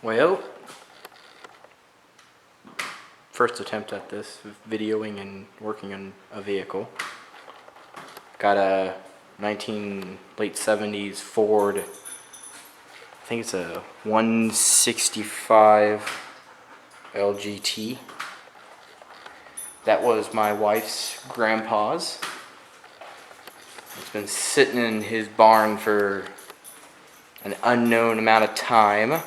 Well, first attempt at this, videoing and working on a vehicle. Got a late 70s Ford, I think it's a 165 LGT. That was my wife's grandpa's. It's been sitting in his barn for an unknown amount of time.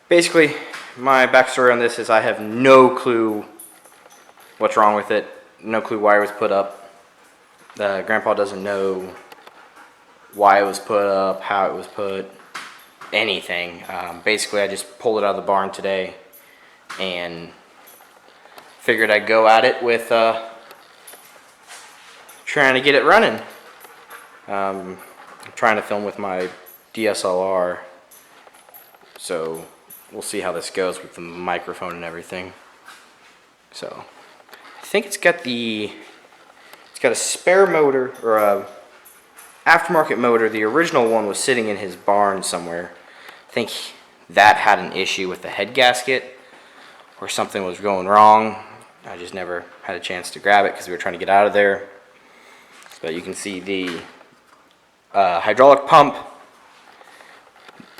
Basically, my backstory on this is I have no clue what's wrong with it, no clue why it was put up. Grandpa doesn't know why it was put up, how it was put, anything. Basically, I just pulled it out of the barn today and figured I'd go at it with trying to get it running. I'm trying to film with my DSLR, so we'll see how this goes with the microphone and everything. So I think it's got a spare motor, or a aftermarket motor. The original one was sitting in his barn somewhere. I think that had an issue with the head gasket, or something was going wrong. I just never had a chance to grab it because we were trying to get out of there. But you can see the hydraulic pump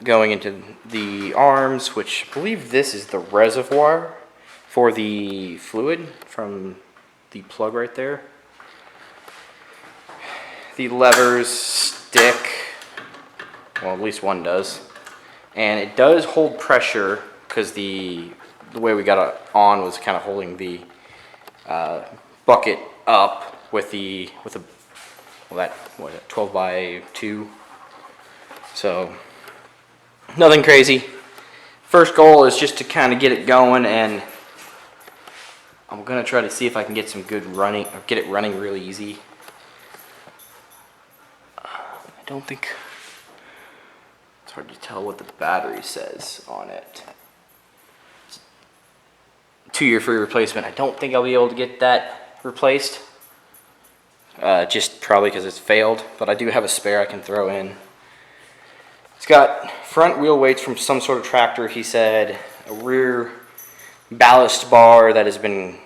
going into the arms, which I believe this is the reservoir for the fluid from the plug right there. The levers stick, well, at least one does, and it does hold pressure because the way we got it on was kind of holding the bucket up with that 12 by 2. So nothing crazy. First goal is just to kind of get it going, and I'm gonna try to see if I can get some good running, or get it running really easy. I don't think, it's hard to tell what the battery says on it. 2-year free replacement. I don't think I'll be able to get that replaced. Just probably because it's failed, but I do have a spare I can throw in. It's got front wheel weights from some sort of tractor, he said, a rear ballast bar that has been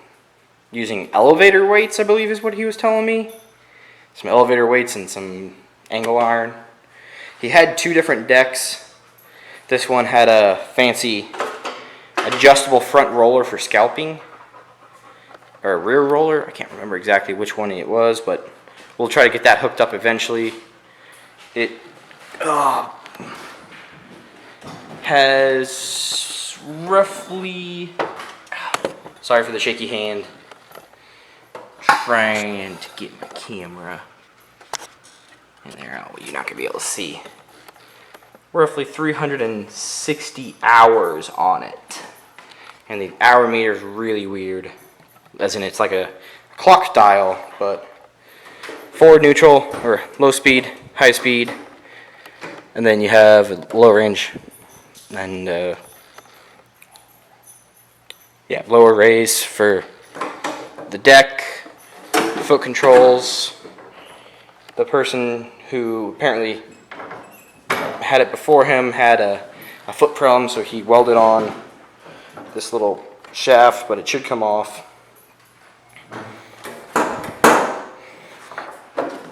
using elevator weights, I believe is what he was telling me. Some elevator weights and some angle iron. He had 2 different decks. This one had a fancy adjustable front roller for scalping, or a rear roller. I can't remember exactly which one it was, but we'll try to get that hooked up eventually. It has roughly, sorry for the shaky hand, trying to get my camera in there. Oh, you're not going to be able to see. Roughly 360 hours on it. And the hour meter is really weird. As in, it's like a clock dial, but forward, neutral, or low speed, high speed. And then you have low range and lower raise for the deck, foot controls. The person who apparently had it before him had a foot problem, so he welded on this little shaft, but it should come off.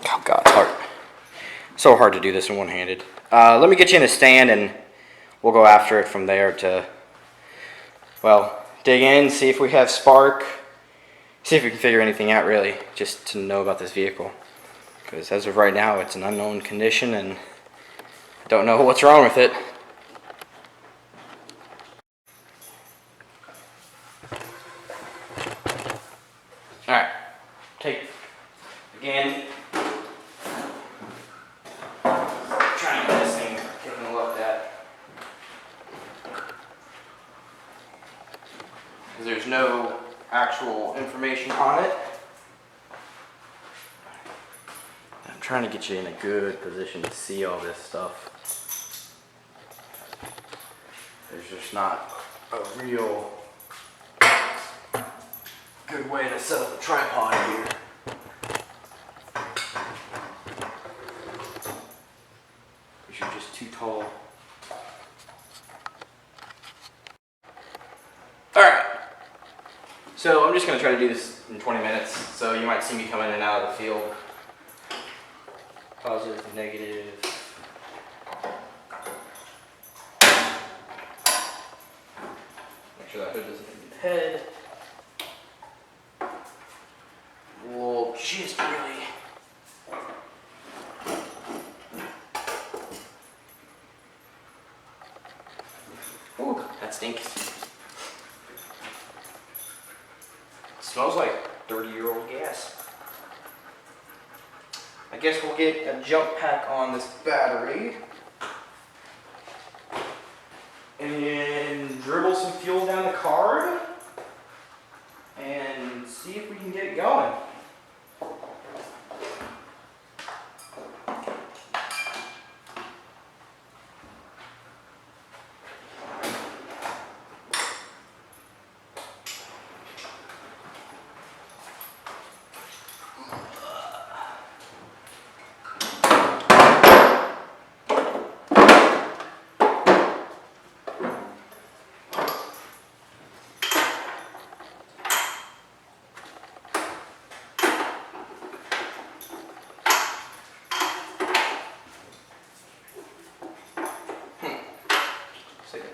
Oh God, it's hard. So hard to do this in one-handed. Let me get you in a stand and we'll go after it from there to, well, dig in, see if we have spark, see if we can figure anything out really, just to know about this vehicle. Because as of right now, it's an unknown condition and don't know what's wrong with it. Alright, take, again, trying to get this thing taken a look at. Because there's no actual information on it. I'm trying to get you in a good position to see all this stuff. There's just not a real good way to set up a tripod here. So I'm just going to try to do this in 20 minutes, so you might see me come in and out of the field. Positive, negative. Make sure that hood doesn't hit the head. We'll just really... Ooh, that stinks. Smells like 30-year-old gas. I guess we'll get a jump pack on this battery and dribble some fuel down the carb and see if we can get it going.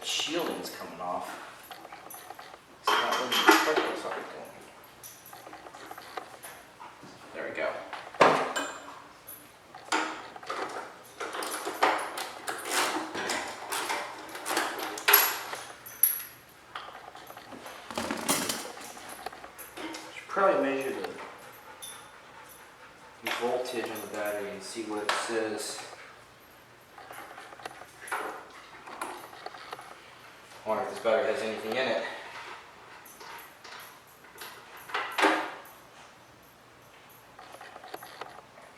Shielding's coming off. It's not letting the sparkle socket go. There we go. Should probably measure the voltage on the battery and see what it says. I wonder if this battery has anything in it.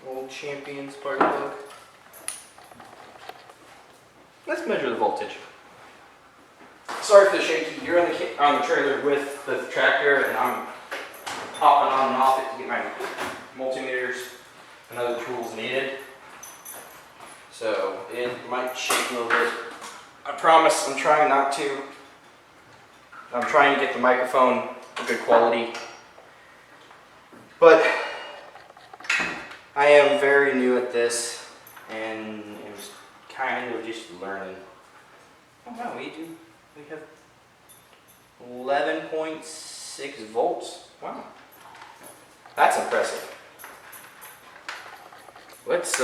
Old Champion spark plug. Let's measure the voltage. Sorry for the shaky. You're on the trailer with the tractor, and I'm hopping on and off it to get my multimeters and other tools needed. So it might shake a little bit. I promise I'm trying not to. I'm trying to get the microphone a good quality. But I am very new at this and I'm kind of just learning. Oh wow, we have 11.6 volts. Wow. That's impressive. Let's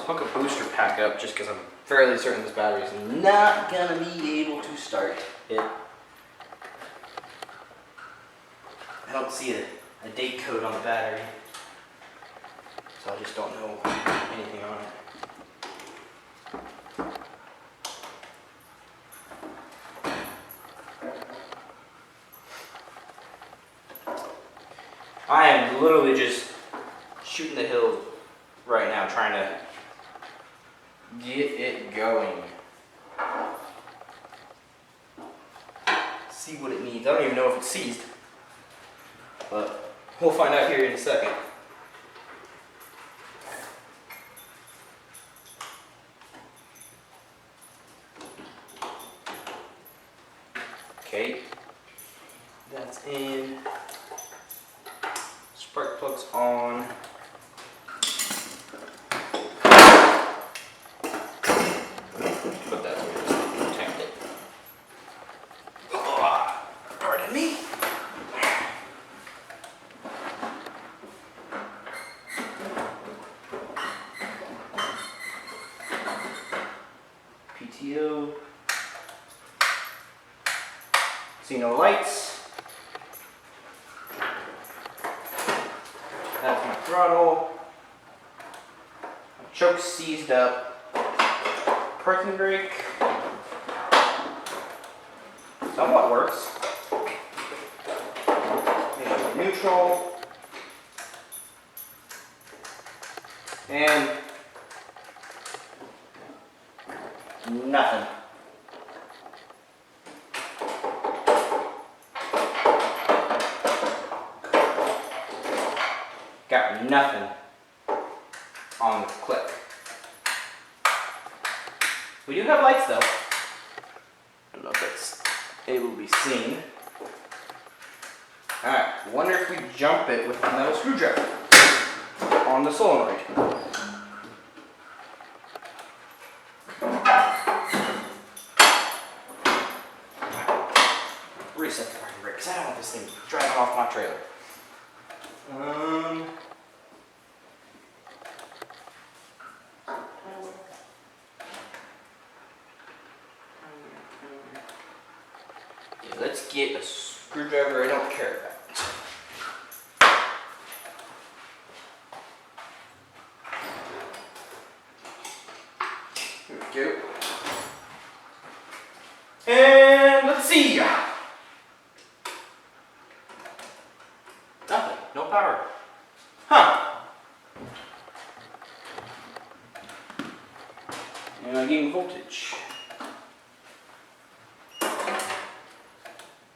hook a booster pack up just because I'm fairly certain this battery is not going to be able to start it. I don't see a date code on the battery, so I just don't know anything on it. I am literally just shooting the hill right now, trying to get it going. See what it needs. I don't even know if it's seized, but we'll find out here in a second. Okay, that's in. Spark plug's on. Put that so we just protect it. Oh, pardon me. PTO. See no lights. That's my throttle. My choke's seized up. Parking brake. Somewhat works. Neutral. And nothing. Got nothing on the clip. We do have lights though. I don't know if that's able to be seen. Alright, wonder if we jump it with the metal screwdriver on the solenoid. Reset the parking brake because I don't want this thing driving off my trailer. Let's get a screwdriver I don't care about. Here we go. And let's see. Nothing. No power. Huh. And I'm getting voltage.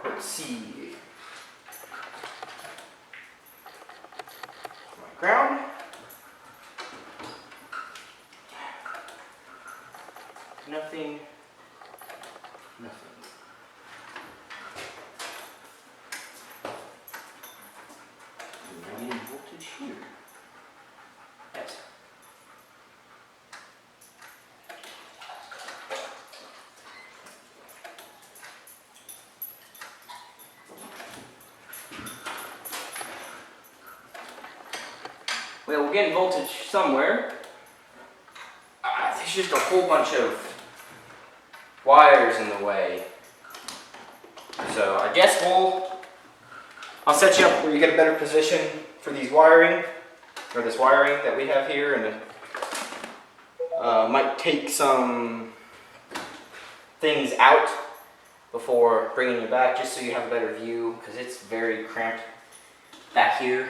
Let's see. My ground. Nothing. Nothing. Am I getting voltage here? Yes. Well, we're getting voltage somewhere. There's just a whole bunch of wires in the way. So I guess I'll set you up where you get a better position for these wiring, or this wiring that we have here, and might take some things out before bringing you back, just so you have a better view, because it's very cramped back here.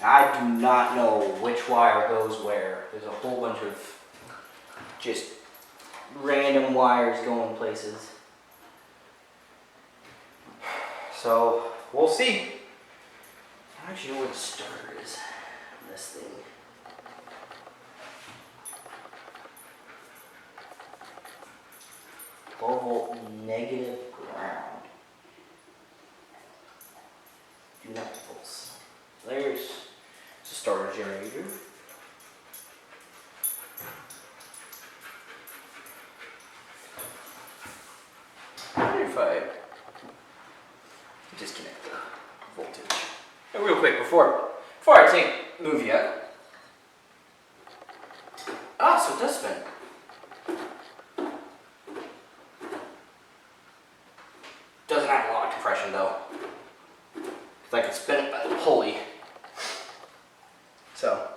I do not know which wire goes where. There's a whole bunch of just random wires going places. So we'll see. I don't actually know where the starter is on this thing. Volt negative ground. Do not pulse. There's the starter generator. I wonder if I disconnect the voltage. And real quick before I move yet. Ah, so it does spin. Doesn't have a lot of compression though. Because I can spin it by the pulley. So,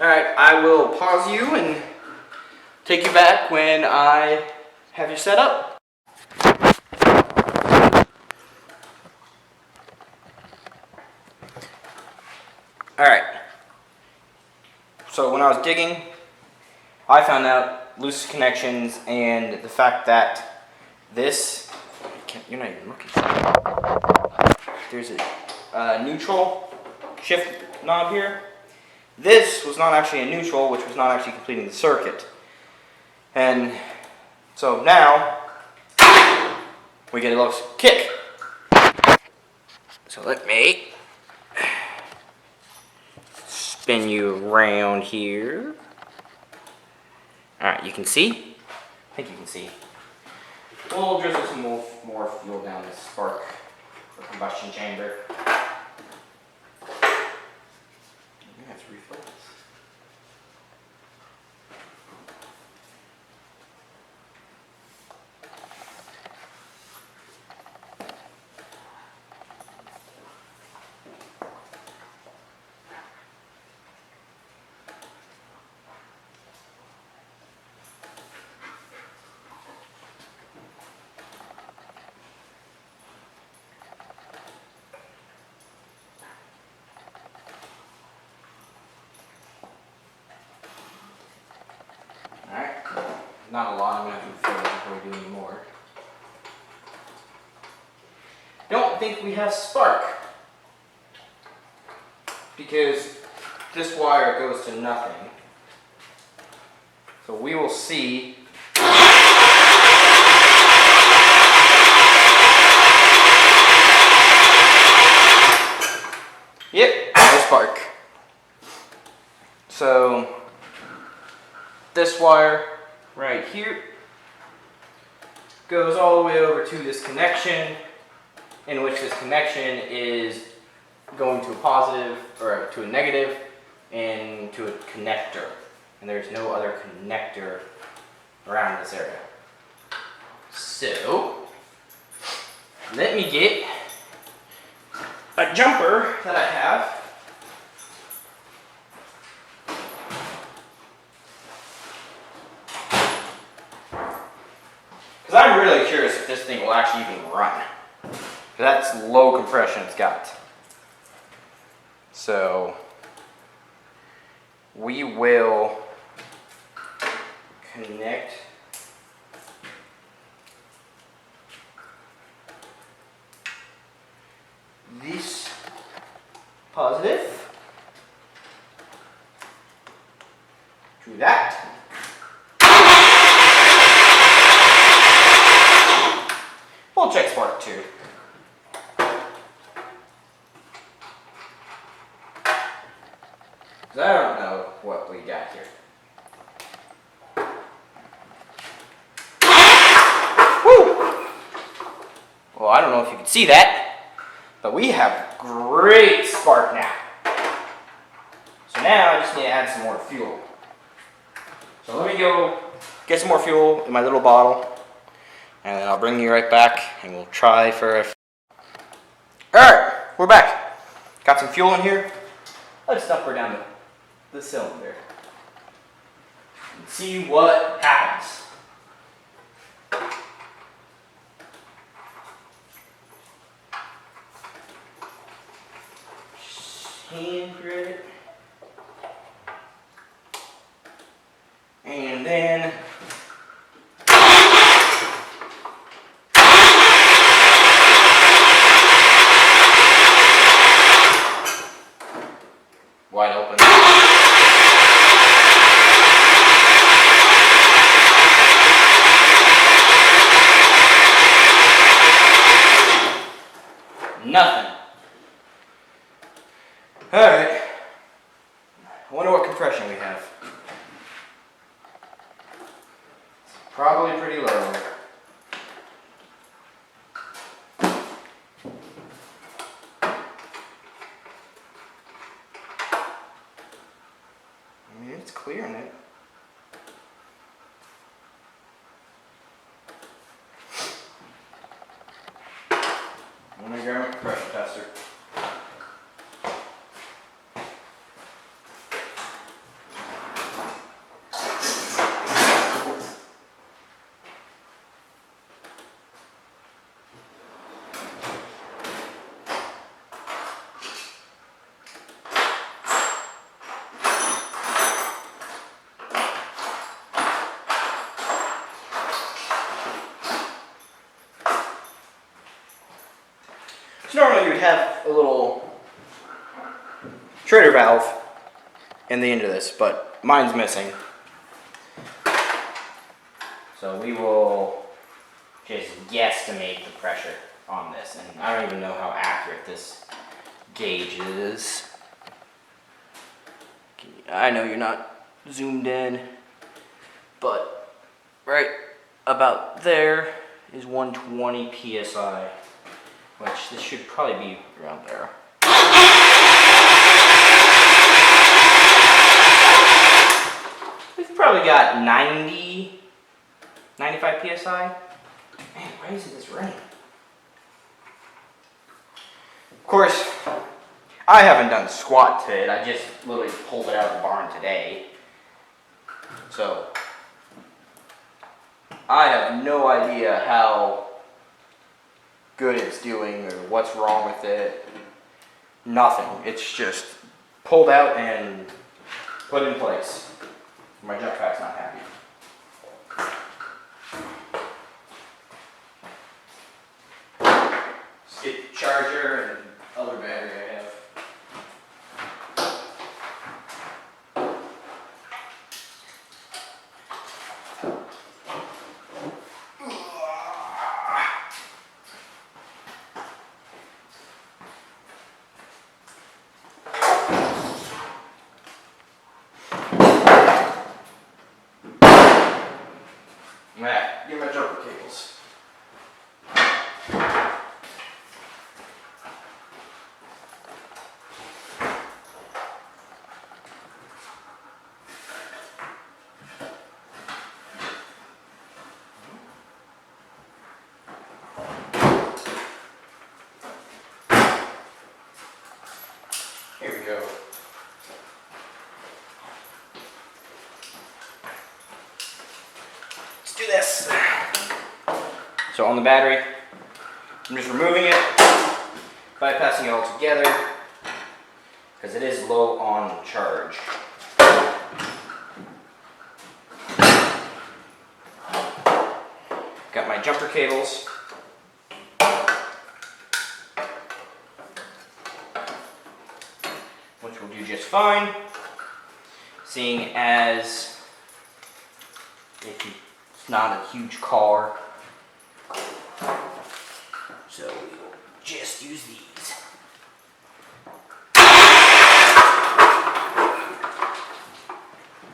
alright, I will pause you and take you back when I have you set up. Alright, so when I was digging, I found out loose connections and the fact that this, you're not even looking. There's a neutral shift knob here. This was not actually a neutral, which was not actually completing the circuit. And so now, we get a little kick. So let me spin you around here. Alright, you can see? I think you can see. We'll drizzle some more fuel down this spark or combustion chamber. You have to refill this. Not a lot, I'm going to have to fill it before we do any more. Don't think we have spark. Because this wire goes to nothing. So we will see. spark. So this wire right here goes all the way over to this connection, in which this connection is going to a positive or to a negative and to a connector. And there's no other connector around this area. So let me get a jumper that I have. Because I'm really curious if this thing will actually even run. That's low compression it's got. So we will connect this positive to that. We'll check spark 2. I don't know what we got here. Woo! Well, I don't know if you can see that, but we have great spark now. So now I just need to add some more fuel. So let me go get some more fuel in my little bottle, and then I'll bring you right back and we'll try for a... Alright, we're back. Got some fuel in here. Let's dump her down the cylinder and see what happens. Hand grip it. And then wide open. Nothing. Alright. I wonder what compression we have. It's probably pretty low. I mean, it's clearing it. I'm gonna grab my pressure tester. So normally you would have a little Schrader valve in the end of this, but mine's missing. So we will just guesstimate the pressure on this, and I don't even know how accurate this gauge is. I know you're not zoomed in, but right about there is 120 psi. Which this should probably be around there. We've probably got 90, 95 psi. Man, why isn't this running? Of course, I haven't done squat to it. I just literally pulled it out of the barn today. So, I have no idea how good it's doing or what's wrong with it. Nothing. It's just pulled out and put in place. My jump pack's not happy. Just get the charger and other battery I have. Here we go. Let's do this. So on the battery, I'm just removing it, bypassing it all together, because it is low on charge. Got my jumper cables. Which will do just fine, seeing as it's not a huge car. So we will just use these.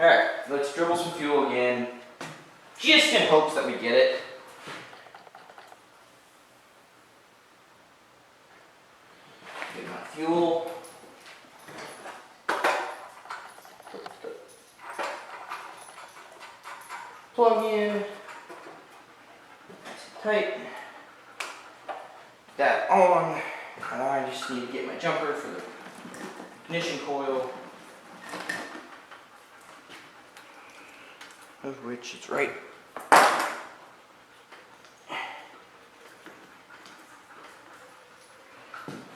Alright, let's dribble some fuel again, just in hopes that we get it. Get my fuel. Plug in. Nice and tight. That on. And I just need to get my jumper for the ignition coil. Of which it's right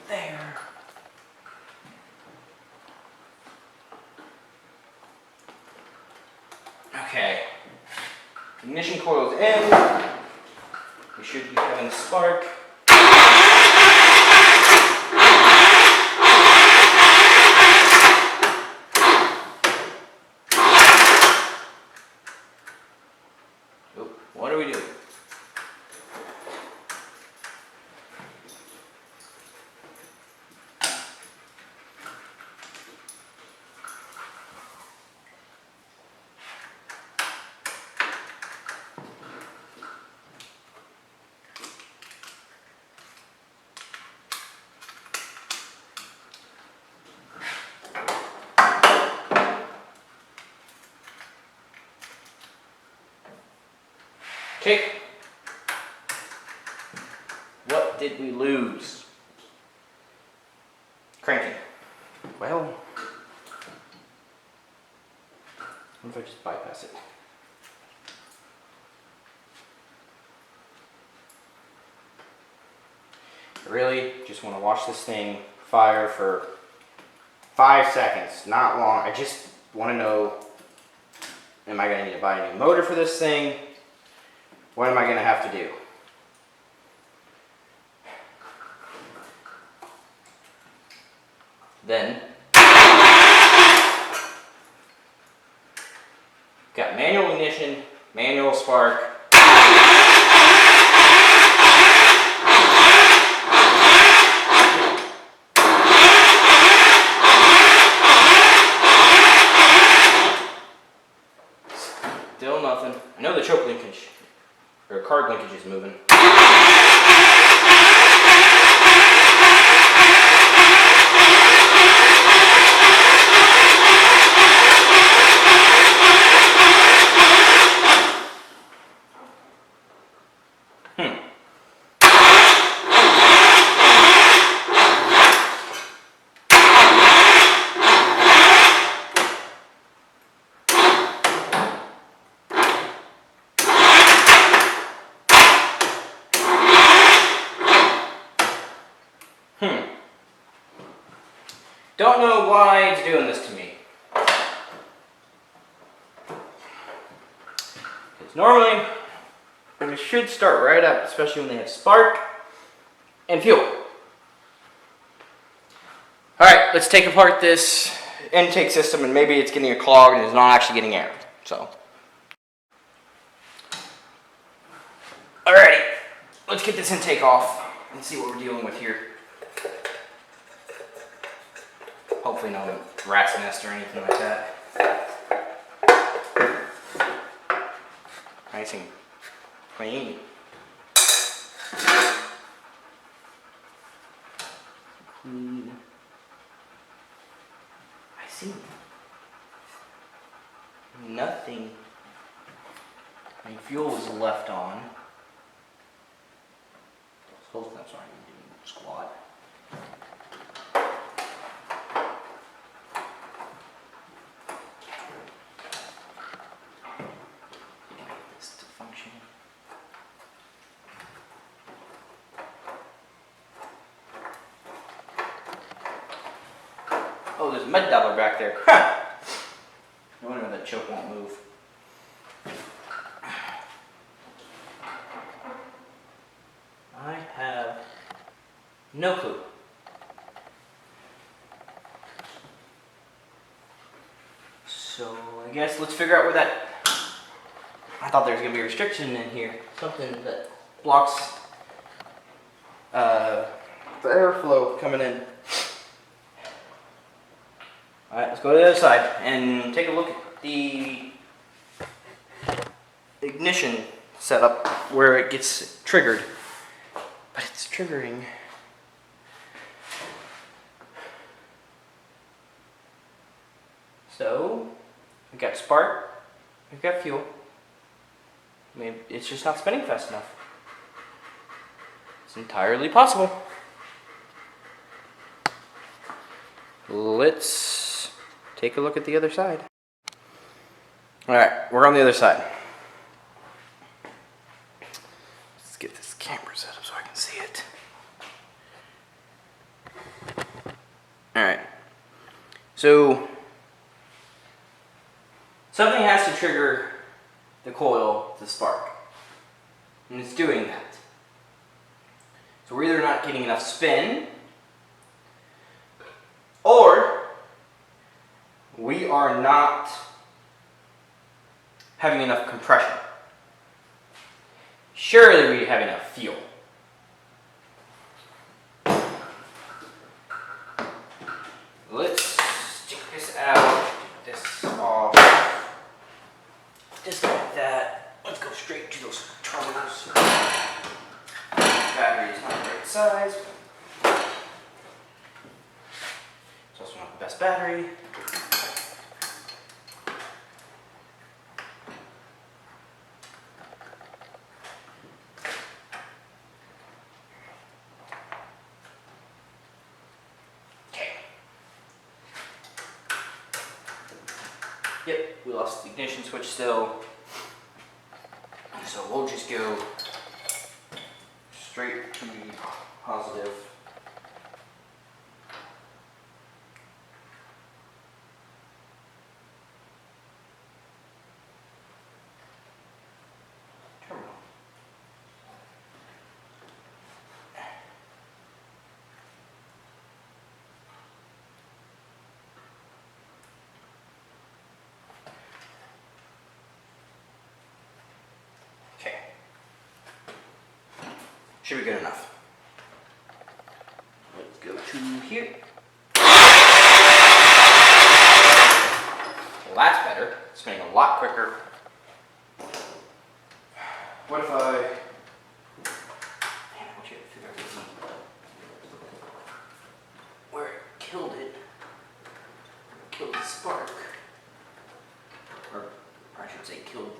there. Okay. Ignition coil is in. We should be having a spark. What do we do? Okay. What did we lose? Cranking. Well, what if I just bypass it? I really just want to watch this thing fire for 5 seconds, not long. I just want to know, am I going to need to buy a new motor for this thing? What am I going to have to do? Then, got manual ignition, manual spark. Still nothing. I know the choke linkage, or card linkage is moving. Don't know why it's doing this to me. Because normally, it should start right up, especially when they have spark and fuel. Alright, let's take apart this intake system, and maybe it's getting a clog and it's not actually getting air. So, alrighty, let's get this intake off and see what we're dealing with here. Hopefully no rat's nest or anything like that. Nice and clean. Clean. I see nothing. I mean, fuel was left on. Those hose clamps aren't even doing squat. Oh, there's a mud dabbler back there. Huh. No wonder that choke won't move. I have no clue. So I guess let's figure out where that. I thought there was gonna be a restriction in here, something that blocks the airflow coming in. All right, let's go to the other side and take a look at the ignition setup where it gets triggered. But it's triggering. So, we've got spark, we've got fuel. Maybe it's just not spinning fast enough. It's entirely possible. Let's take a look at the other side. Alright, we're on the other side. Let's get this camera set up so I can see it. Alright. So, something has to trigger the coil to spark. And it's doing that. So we're either not getting enough spin, or we are not having enough compression. Surely we have enough fuel. Let's take this out, take this off, just like that. Let's go straight to those terminals. Battery is not the right size. It's also not the best battery. Okay. Yep, we lost the ignition switch still. So we'll just go straight to positive. Terminal. Okay. Should be good enough. Let's go to here. Well, that's better. It's spinning a lot quicker. What if I... Man, I want you to figure out where it killed it. Killed the spark. Or I should say killed the...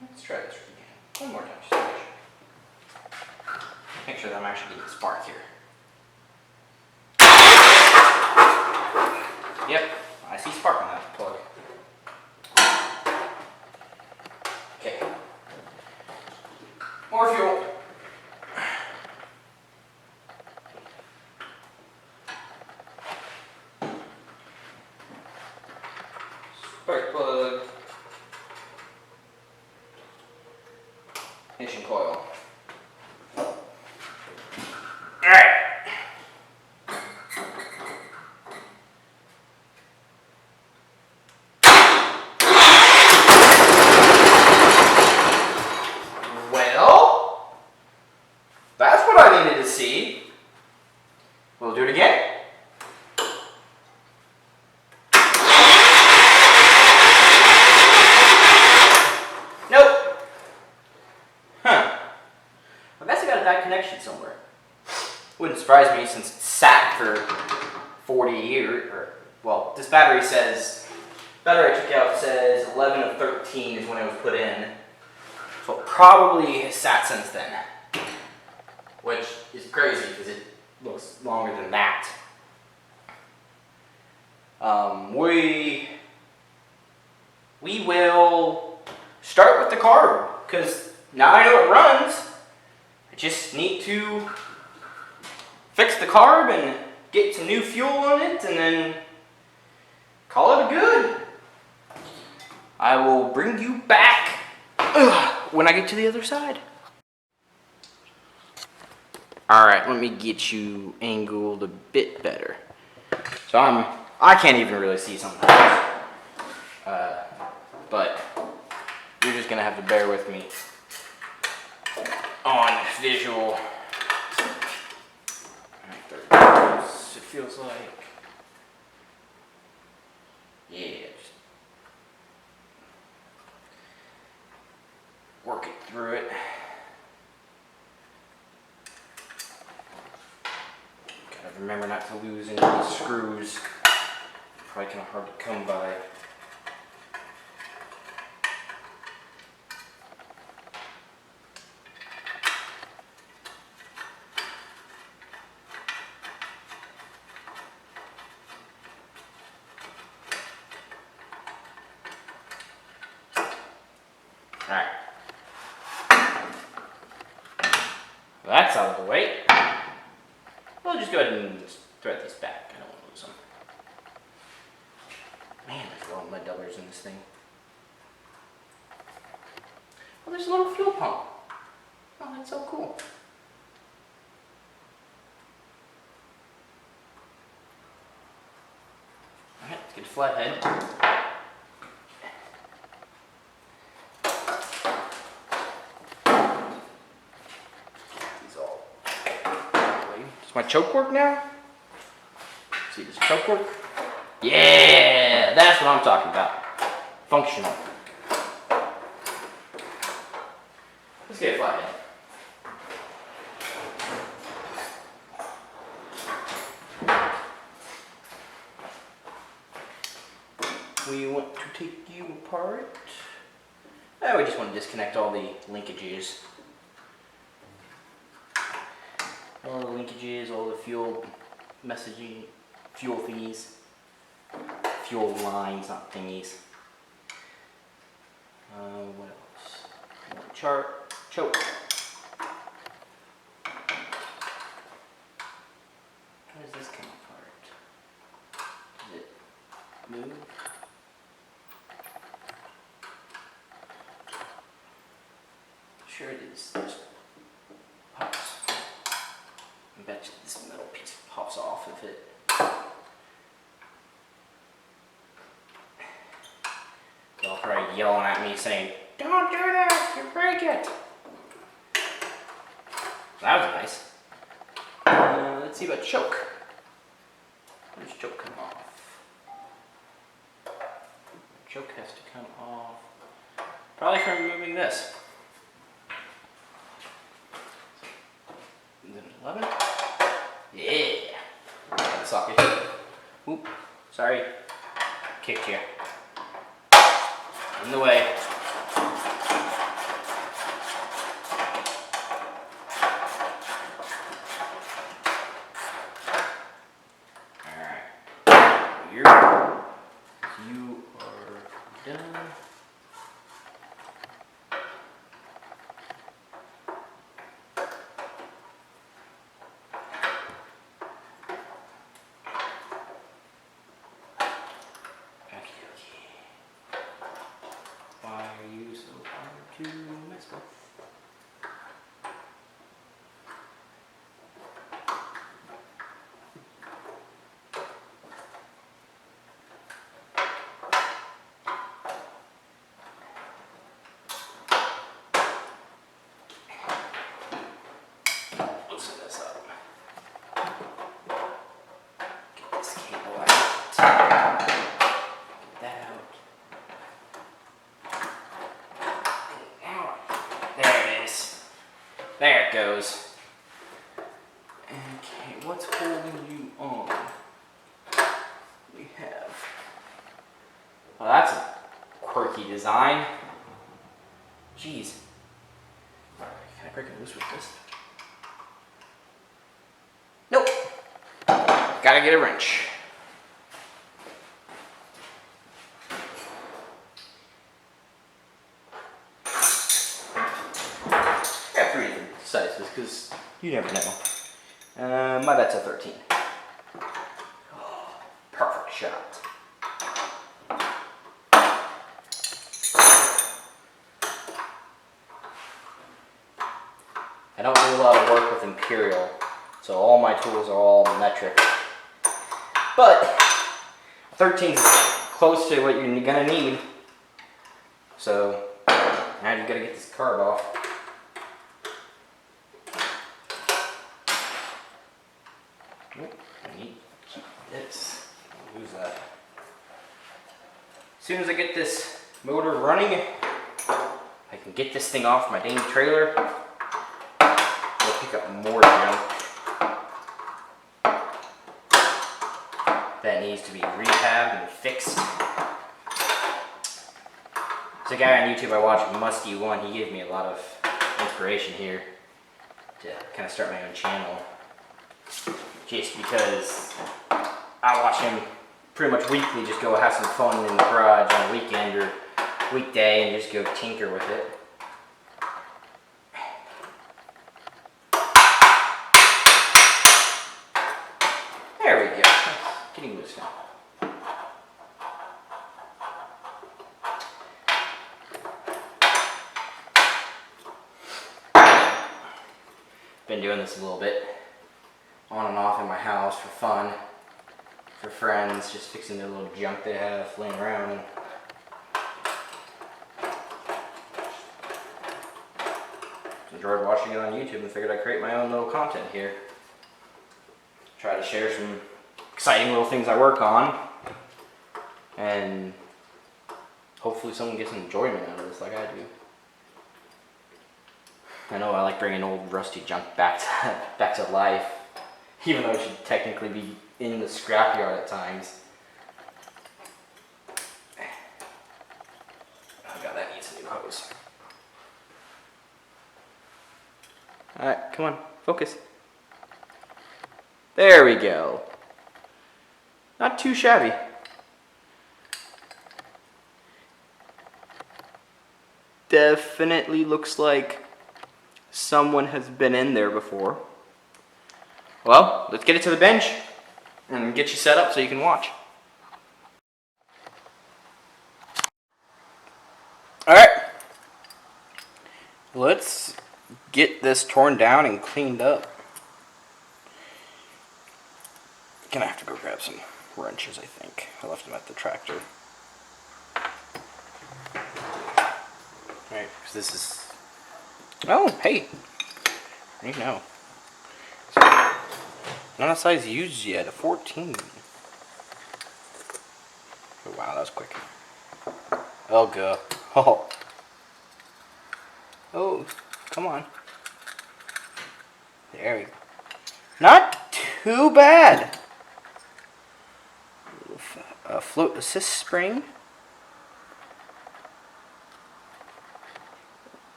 Let's try this again. One more time, just to make sure that I'm actually getting spark here. Yep, I see spark on that plug. Okay. More fuel. Spark plug. Ignition coil. Alright. Well, that's what I needed to see. We'll do it again. Nope. Huh. I guess I got a bad connection somewhere. Wouldn't surprise me since it sat for 40 years. Or, well, this battery says, battery I took out says 11 of 13 is when it was put in. So it probably has sat since then. Which is crazy because it looks longer than that. We will start start with the carb, because now I know it runs. I just need to fix the carb and get some new fuel on it, and then call it good. I will bring you back when I get to the other side. Alright, let me get you angled a bit better. So I can't even really see sometimes. But you're just gonna have to bear with me on visual. Alright, there it goes. It feels like, yeah, just work it through it. Gotta remember not to lose any of these screws. Probably kind of hard to come by. Alright. Well, that's out of the way. We'll just go ahead and thread these back. I don't want to lose them. Man, there's a lot of mud doublers in this thing. Oh, there's a little fuel pump. Oh, that's so cool. Alright, let's get a flathead. Does my choke work now? Let's see, does choke work? Yeah, that's what I'm talking about. Functional. Let's get a flathead. We want to take you apart. We just want to disconnect all the linkages. All the linkages, all the fuel messaging, fuel thingies, fuel lines, not thingies. What else? Chart, choke. How does this come apart? Does it move? Sure it is. There's pops. I bet you this metal piece pops off of it. They'll probably yelling at me saying, "Don't do that, you break it." That was nice. Let's see about choke. Where's choke come off? Choke has to come off. Probably from removing this. Is it 11? Yeah. Socket. Oop. Sorry. Kicked you. In the way. Alright. You are done. Why are you so hard to mess with? Loosen this up. Get this cable out. Get that out. There it goes. Okay, what's holding you on? We have... Well, that's a quirky design. Jeez. Can I break it loose with this? Nope. Gotta get a wrench. because you never know. My bet's a 13. Perfect shot. I don't do a lot of work with Imperial, so all my tools are all metric. But 13 is close to what you're gonna need. So now you gotta get this carb off. I need to keep this. I'll lose that. As soon as I get this motor running, I can get this thing off my dang trailer. I'll pick up more junk that needs to be rehabbed and fixed. There's a guy on YouTube I watch, Musty1. He gave me a lot of inspiration here to kind of start my own channel. Just because I watch him pretty much weekly just go have some fun in the garage on a weekend or weekday and just go tinker with it. There we go. Getting loose now. Been doing this a little bit, on and off in my house for fun, for friends, just fixing their little junk they have laying around. Enjoyed watching it on YouTube and figured I'd create my own little content here. Try to share some exciting little things I work on, and hopefully someone gets enjoyment out of this like I do. I know I like bringing old rusty junk back to life, even though it should technically be in the scrapyard at times. Oh god, that needs a new hose. Alright, come on, focus. There we go. Not too shabby. Definitely looks like someone has been in there before. Well, let's get it to the bench and get you set up so you can watch. Alright. Let's get this torn down and cleaned up. Gonna have to go grab some wrenches, I think. I left them at the tractor. Alright, because this is... Oh, hey! You know. So, not a size used yet, a 14. Oh, wow, that was quick. Oh, God. Oh. Oh, come on. There we go. Not too bad. A float assist spring.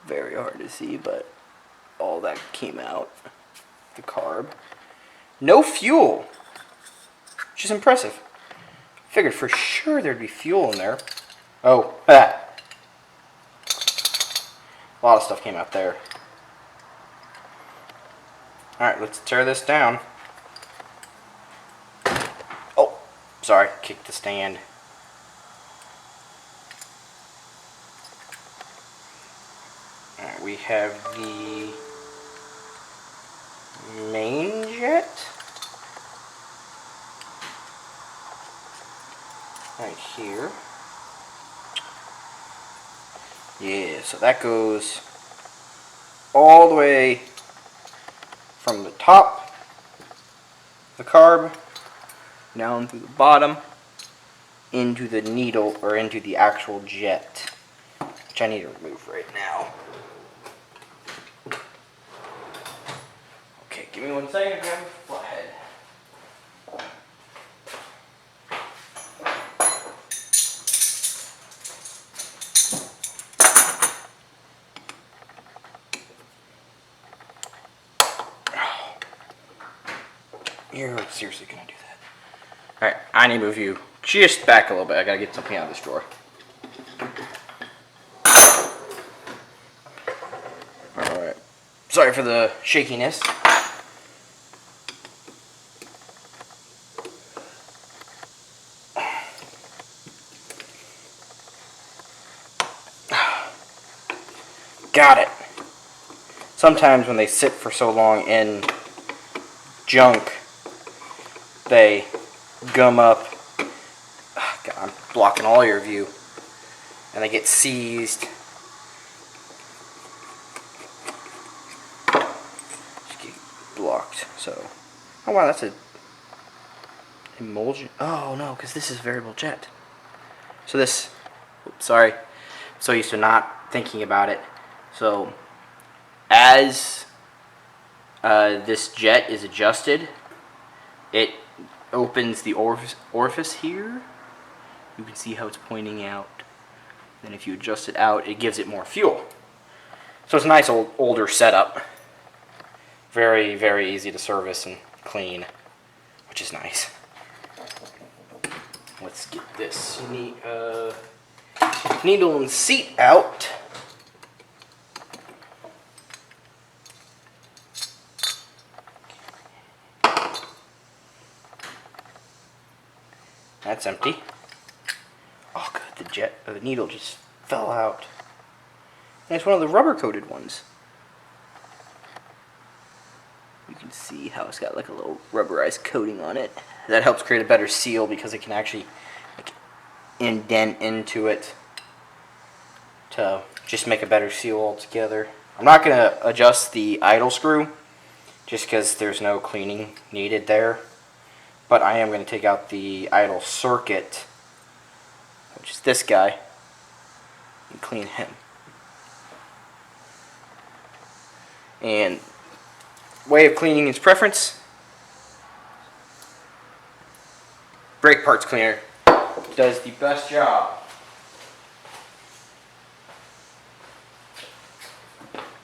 Very hard to see, but all that came out. The carb. No fuel, which is impressive. Figured for sure there'd be fuel in there. Oh, ah. A lot of stuff came out there. Alright, let's tear this down. Oh, sorry, kicked the stand. Alright, we have the main jet. Right here. Yeah, so that goes all the way from the top of the carb down through the bottom into the needle, or into the actual jet, which I need to remove right now. Okay, give me 1 second, grab a flathead. You're seriously gonna do that? Alright, I need to move you just back a little bit. I gotta get something out of this drawer. Alright. Sorry for the shakiness. Got it. Sometimes when they sit for so long in junk, they gum up. God, I'm blocking all your view. And they get seized. Just get blocked. So, oh wow, that's a emulsion. Oh no, because this is variable jet. So this, oops, sorry, I'm so used to not thinking about it. So as this jet is adjusted, it opens the orifice here. You can see how it's pointing out. Then if you adjust it out, it gives it more fuel. So it's a nice older setup. Very, very easy to service and clean, which is nice. Let's get this needle and seat out. That's empty. Oh, good. The needle just fell out. And it's one of the rubber-coated ones. You can see how it's got like a little rubberized coating on it. That helps create a better seal because it can actually like indent into it to just make a better seal altogether. I'm not going to adjust the idle screw just because there's no cleaning needed there. But I am going to take out the idle circuit, which is this guy, and clean him. And way of cleaning is preference. Brake parts cleaner does the best job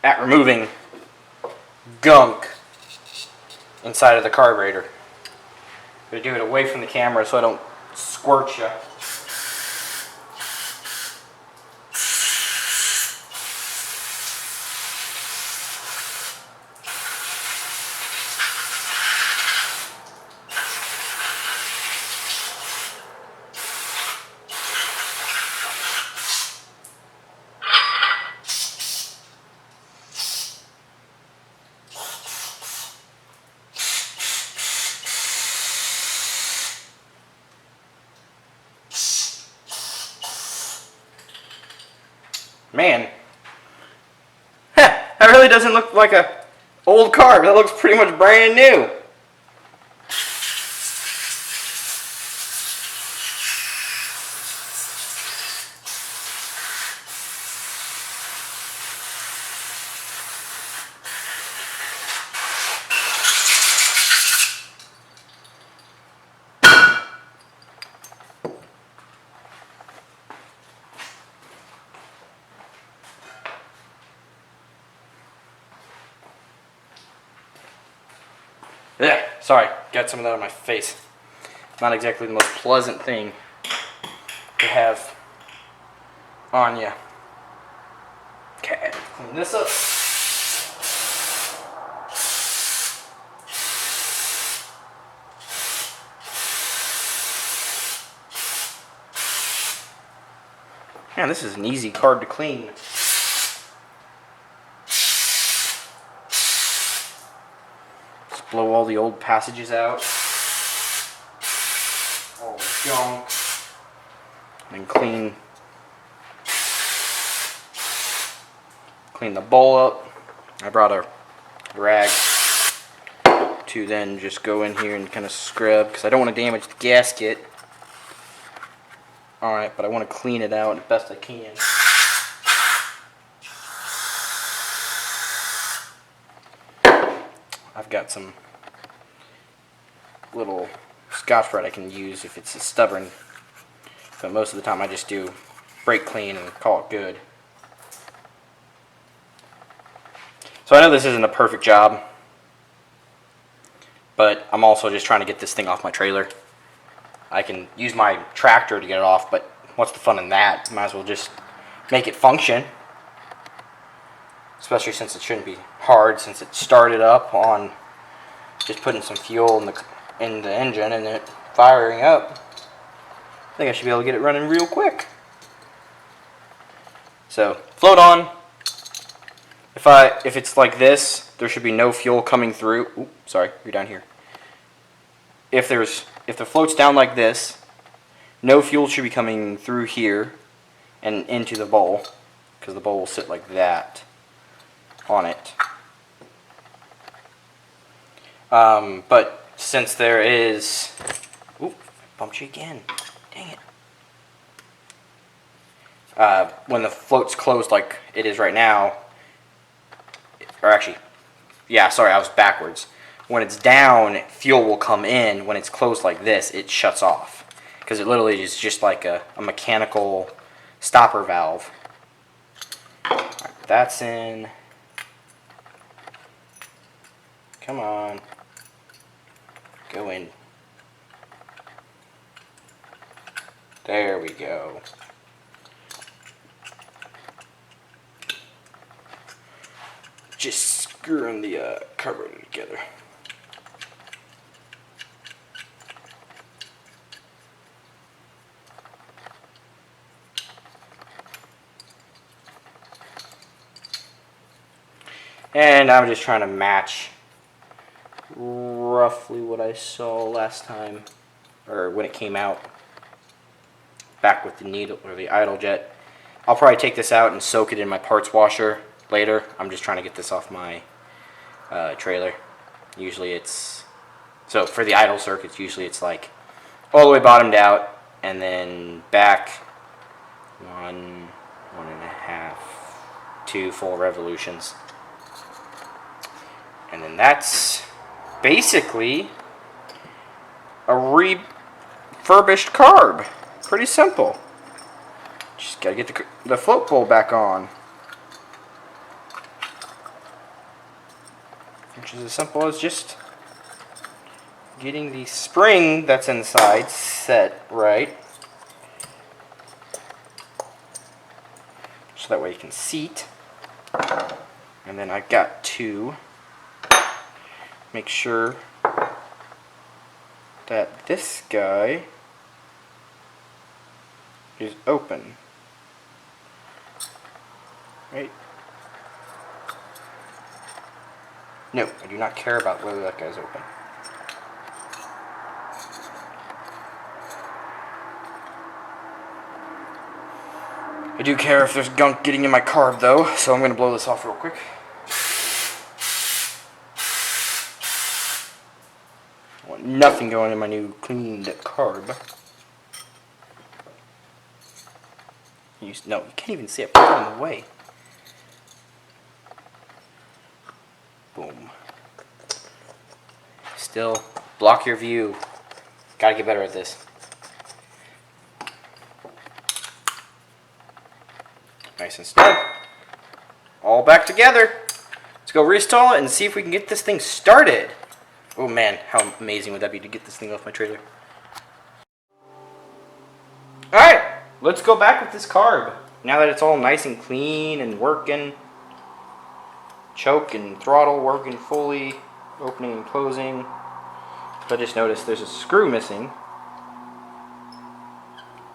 at removing gunk inside of the carburetor. I'm going to do it away from the camera so I don't squirt you. Man, that really doesn't look like a old car. That looks pretty much brand new. Yeah, sorry, got some of that on my face. Not exactly the most pleasant thing to have on you. Okay, clean this up. Man, this is an easy card to clean. Blow all the old passages out, all the junk, and clean the bowl up. I brought a rag to then just go in here and kind of scrub because I don't want to damage the gasket. Alright, but I want to clean it out as best I can. I've got some little Scotch-Brite I can use if it's stubborn, but most of the time I just do brake clean and call it good. So I know this isn't a perfect job, but I'm also just trying to get this thing off my trailer. I can use my tractor to get it off, but what's the fun in that? Might as well just make it function, especially since it shouldn't be hard since it started up on just putting some fuel in the engine and it firing up. I think I should be able to get it running real quick. So, float on. If it's like this, there should be no fuel coming through. Oops, sorry, you're down here. If the float's down like this, no fuel should be coming through here and into the bowl, because the bowl will sit like that on it. But since there is, oop, bumped you again. Dang it. When the float's closed like it is right now, or actually, yeah, sorry, I was backwards. When it's down, fuel will come in. When it's closed like this, it shuts off. Because it literally is just like a mechanical stopper valve. Right, that's in. Come on. Go in. There we go. Just screwing the carburetor together. And I'm just trying to match roughly what I saw last time, or when it came out, back with the needle or the idle jet. I'll probably take this out and soak it in my parts washer later. I'm just trying to get this off my trailer. Usually it's, so for the idle circuits, usually it's like all the way bottomed out and then back 1.5, 2 full revolutions. And then that's basically a refurbished carb. Pretty simple. Just gotta get the float bowl back on. Which is as simple as just getting the spring that's inside set right. So that way you can seat. And then I've got to make sure that this guy is open. Right? No, I do not care about whether that guy's open. I do care if there's gunk getting in my carb though, so I'm going to blow this off real quick. I want nothing going in my new cleaned carb. No, you can't even see it. Put it in the way. Boom. Still, block your view. Gotta get better at this. Nice and snug. All back together. Let's go reinstall it and see if we can get this thing started. Oh man, how amazing would that be to get this thing off my trailer. Alright, let's go back with this carb. Now that it's all nice and clean and working. Choke and throttle working fully. Opening and closing. But I just noticed there's a screw missing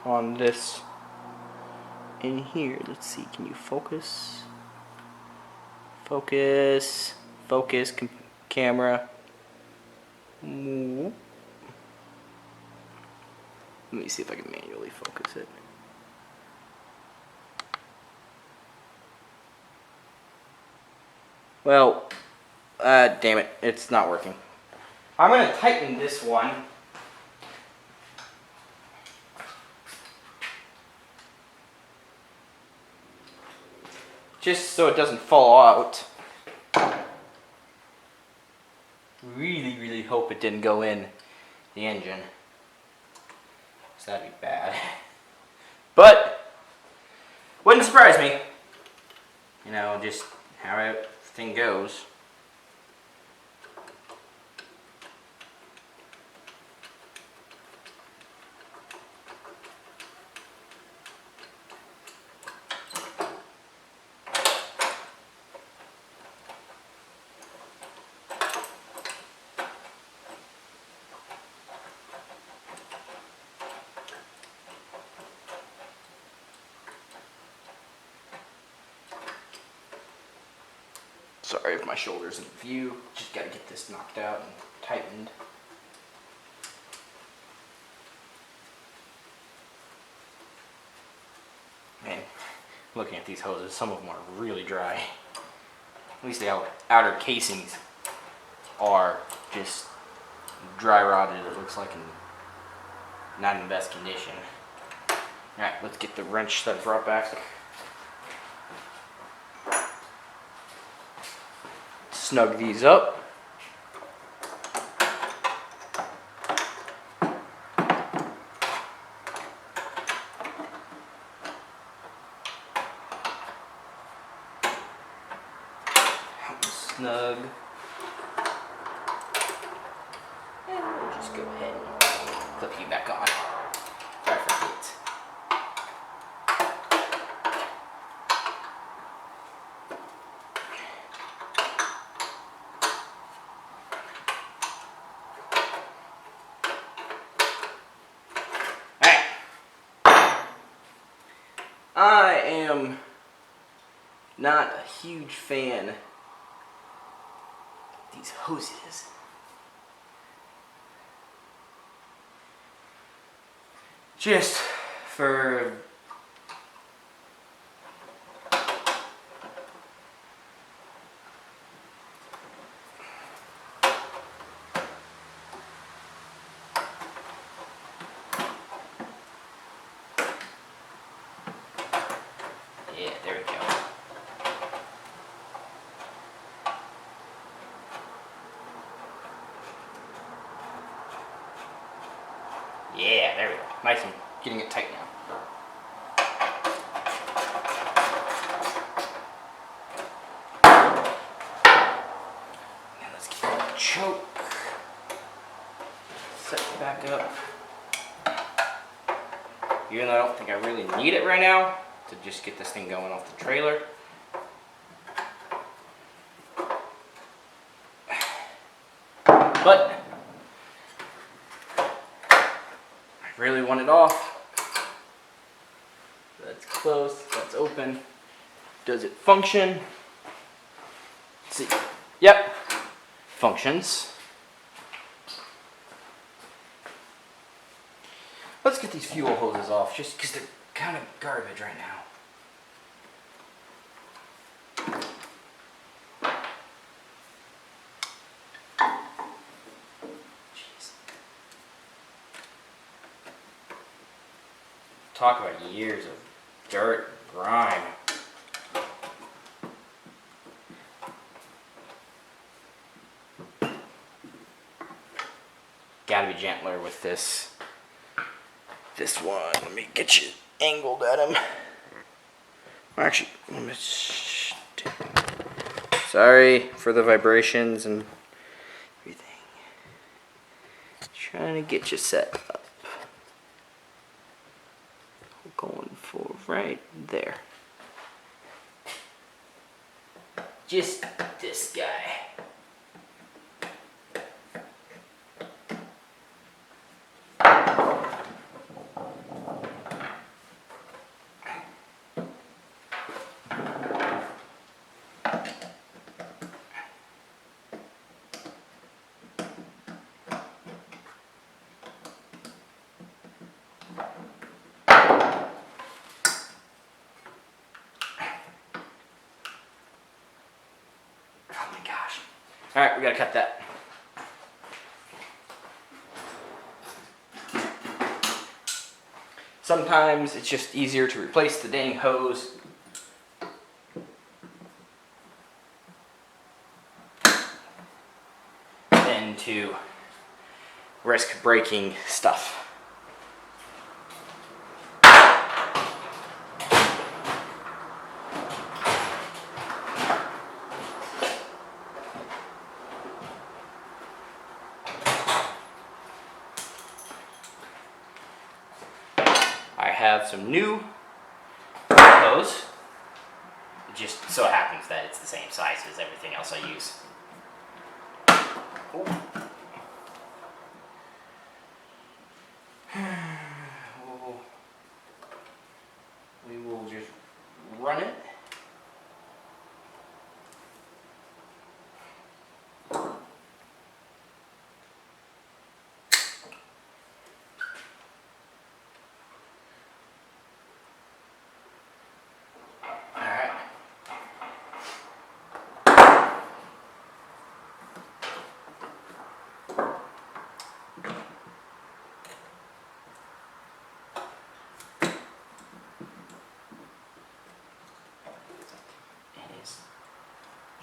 on this in here. Let's see, can you focus? Focus. Focus, camera. Let me see if I can manually focus it. Well, damn it, it's not working. I'm going to tighten this one. Just so it doesn't fall out. Really, really hope it didn't go in the engine. So that'd be bad. But, wouldn't surprise me. You know, just how everything goes. Sorry if my shoulder's in view. Just gotta get this knocked out and tightened. Man, looking at these hoses, some of them are really dry. At least the outer casings are just dry rotted, it looks like, and not in the best condition. Alright, let's get the wrench that I brought back. Snug these up. Snug. And we'll just go ahead and clip you back on. Sorry for the hits. Alright. I am not a huge fan of these hoses. Just for yeah, there we go. Yeah, there we go. Nice and getting it tight now. Now let's get the choke set it back up. Even though I don't think I really need it right now to just get this thing going off the trailer. But I really want it off. That's closed, that's open. Does it function? Let's see. Yep, functions. Let's get these fuel hoses off just because they're kind of garbage right now. Jeez. Talk about years of dirt, grime. Gotta be gentler with this one. Let me get you angled at him. Actually, sorry for the vibrations and everything. Trying to get you set up. Going for right there. Just this guy. Alright, we gotta cut that. Sometimes it's just easier to replace the dang hose than to risk breaking stuff. I have some new hose. It just so happens that it's the same size as everything else I use. We will just run it.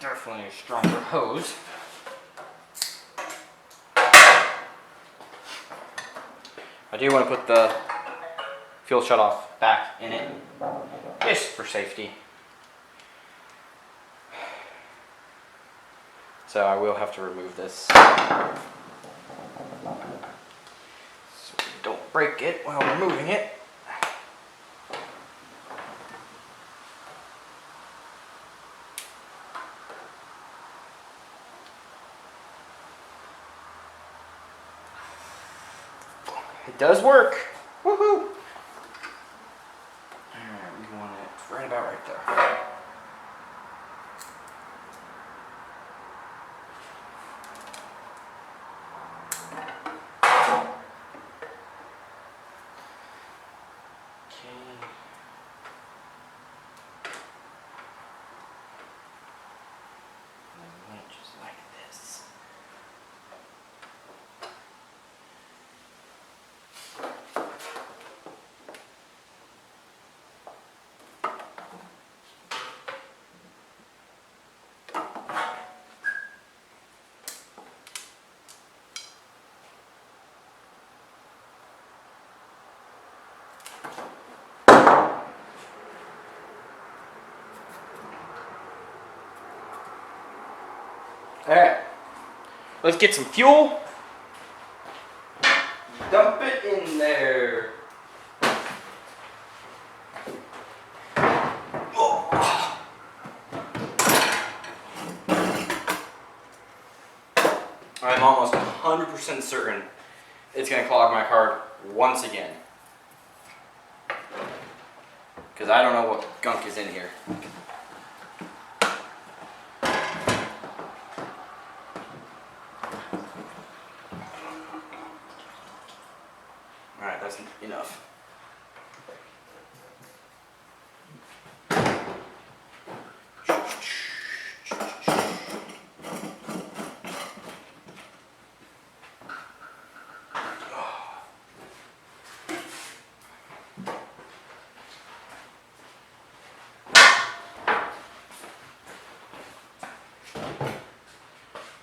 definitely a stronger hose. I do want to put the fuel shutoff back in it, just for safety. So I will have to remove this, so we don't break it while removing it. It does work. Woohoo! Alright, we want it right about right there. Okay. And we want it just like this. Alright, let's get some fuel. Dump it in there. Oh. I'm almost 100% certain it's going to clog my card once again. Because I don't know what gunk is in here. Alright, that's enough.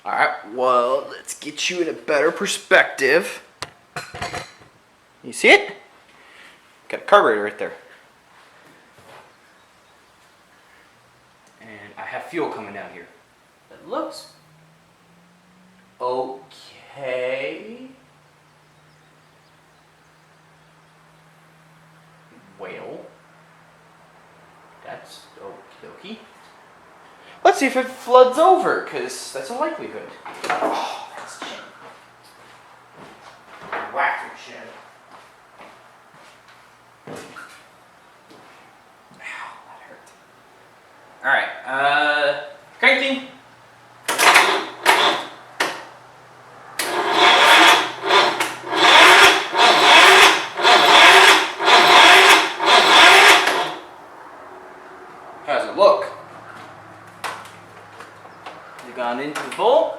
Alright, well, let's get you in a better perspective. You see it? Got a carburetor right there. And I have fuel coming down here. That looks okay. Well, that's okie dokie. Let's see if it floods over, because that's a likelihood. Oh, that's shit. Whack your shit. Ow, that hurt. Alright, cranking. How's it look? Has it gone into the bowl?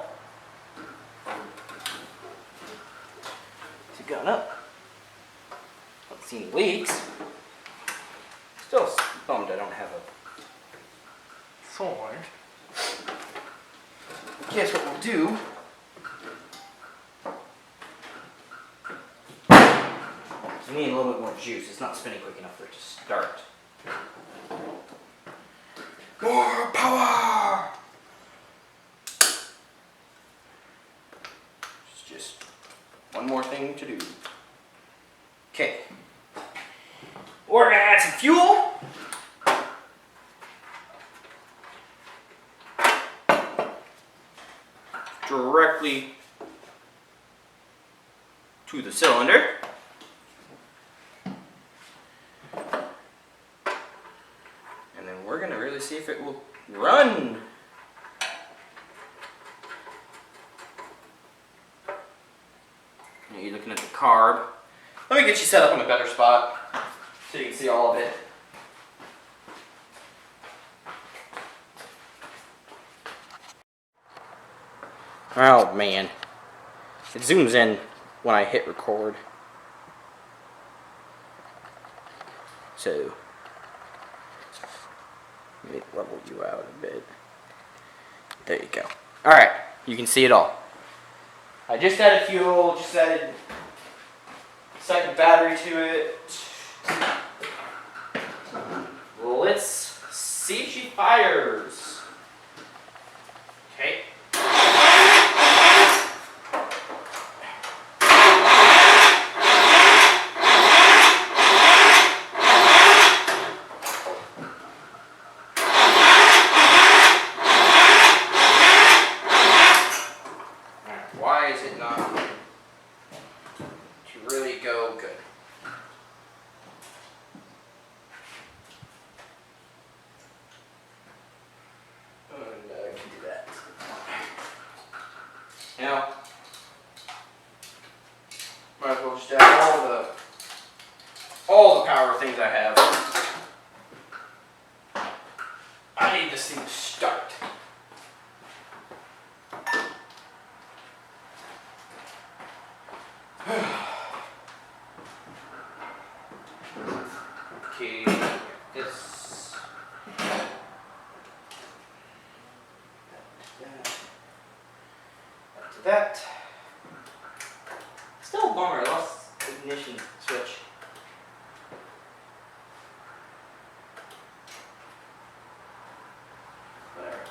Has it gone up? I haven't seen leaks. Still bummed I don't have a sword. Guess what we'll do? We need a little bit more juice. It's not spinning quick enough for it to start. More power! It's just one more thing to do. Okay. We're gonna add some fuel. Directly to the cylinder. And then we're gonna really see if it will run. You're looking at the carb. Let me get you set up in a better spot so you can see all of it. Oh man, it zooms in when I hit record. So, let me level you out a bit. There you go. All right, you can see it all. I just added fuel, just added second battery to it. Let's see if she fires. Okay. Why is it not to really go good? And I can do that. Now, might as well just add all the power things I have. I need this thing to start. Okay, this. That. Still a bummer, I lost the ignition switch. Whatever.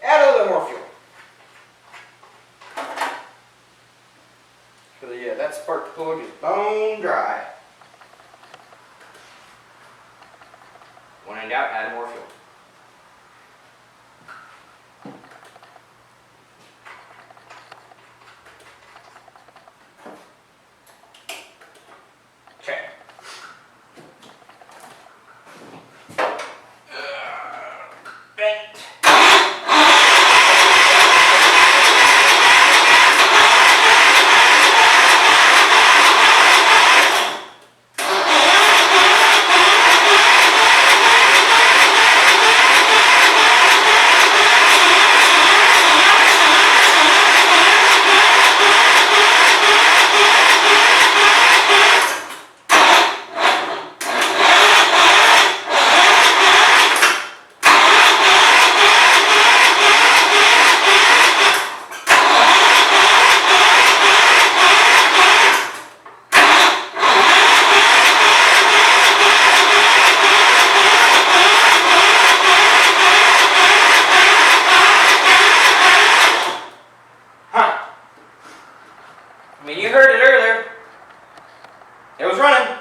Add a little bit more fuel. So yeah, that spark plug is bone dry. When in doubt, add more fuel. Okay. Bent. I mean, you heard it earlier. It was running.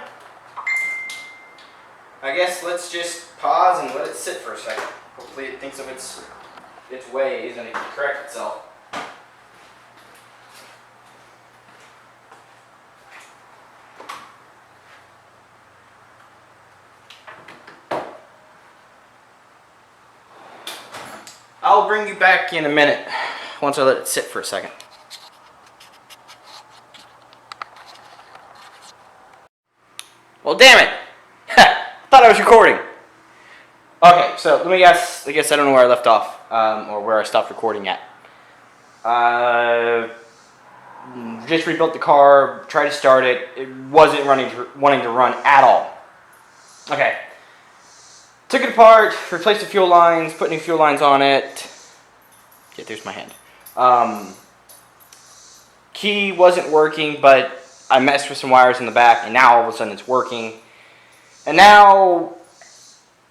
I guess let's just pause and let it sit for a second. Hopefully it thinks of its ways and it can correct itself. I'll bring you back in a minute once I let it sit for a second. Well, damn it! Thought I was recording. Okay, so let me guess. I guess I don't know where I left off, or where I stopped recording at. Just rebuilt the car, tried to start it. It wasn't wanting to run at all. Okay. Took it apart, replaced the fuel lines, put new fuel lines on it. Yeah, there's my hand. Key wasn't working, but I messed with some wires in the back, and now all of a sudden it's working. And now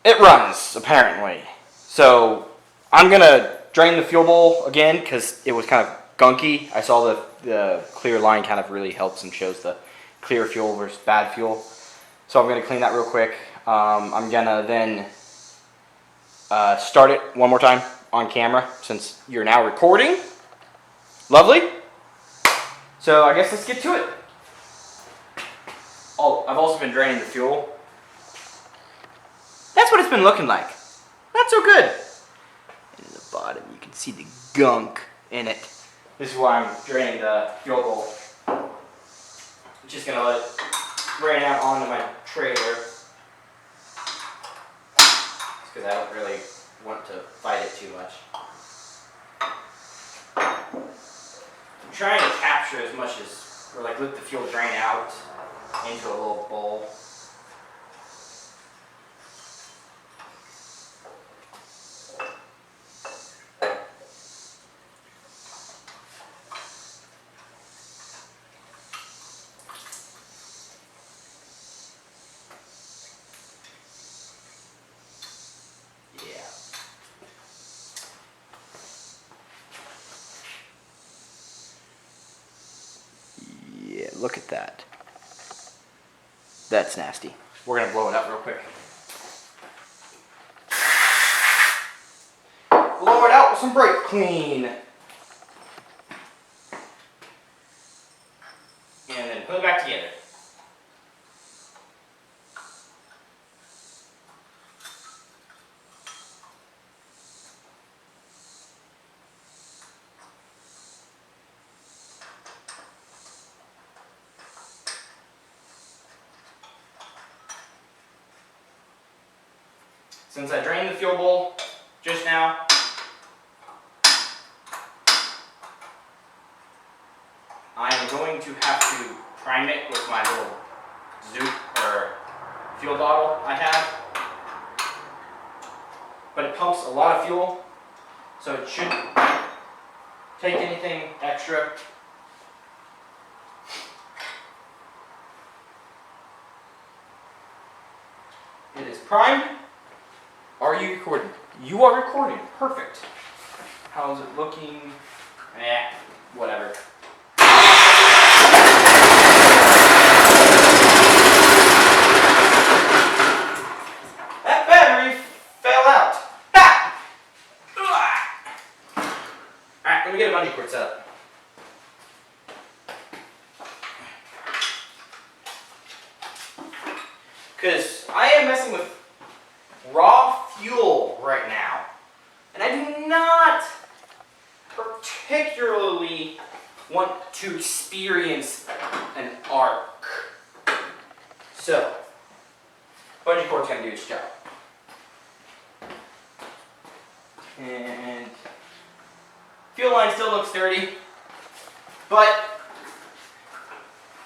it runs, apparently. So I'm gonna drain the fuel bowl again because it was kind of gunky. I saw the clear line kind of really helps and shows the clear fuel versus bad fuel. So I'm gonna clean that real quick. I'm gonna then start it one more time on camera since you're now recording. Lovely. So I guess let's get to it. Oh, I've also been draining the fuel. That's what it's been looking like. Not so good. And in the bottom, you can see the gunk in it. This is why I'm draining the fuel bowl. I'm just gonna let it drain out onto my trailer. Because I don't really want to fight it too much. I'm trying to capture as much as, or like let the fuel drain out into a little bowl. Yeah, look at that. That's nasty. We're gonna blow it up real quick. Blow it out with some brake clean. And then put it back together. Since I drained the fuel bowl just now, I am going to have to prime it with my little Zoot or fuel bottle I have. But it pumps a lot of fuel, so it shouldn't take anything extra. It is primed. Are you recording? You are recording. Perfect. How's it looking? Whatever. That battery fell out. Ah! Alright, let me get a bungee cord set up. Because I am messing with raw fuel right now, and I do not particularly want to experience an arc. So, bungee cord's gonna do its job. And fuel line still looks dirty, but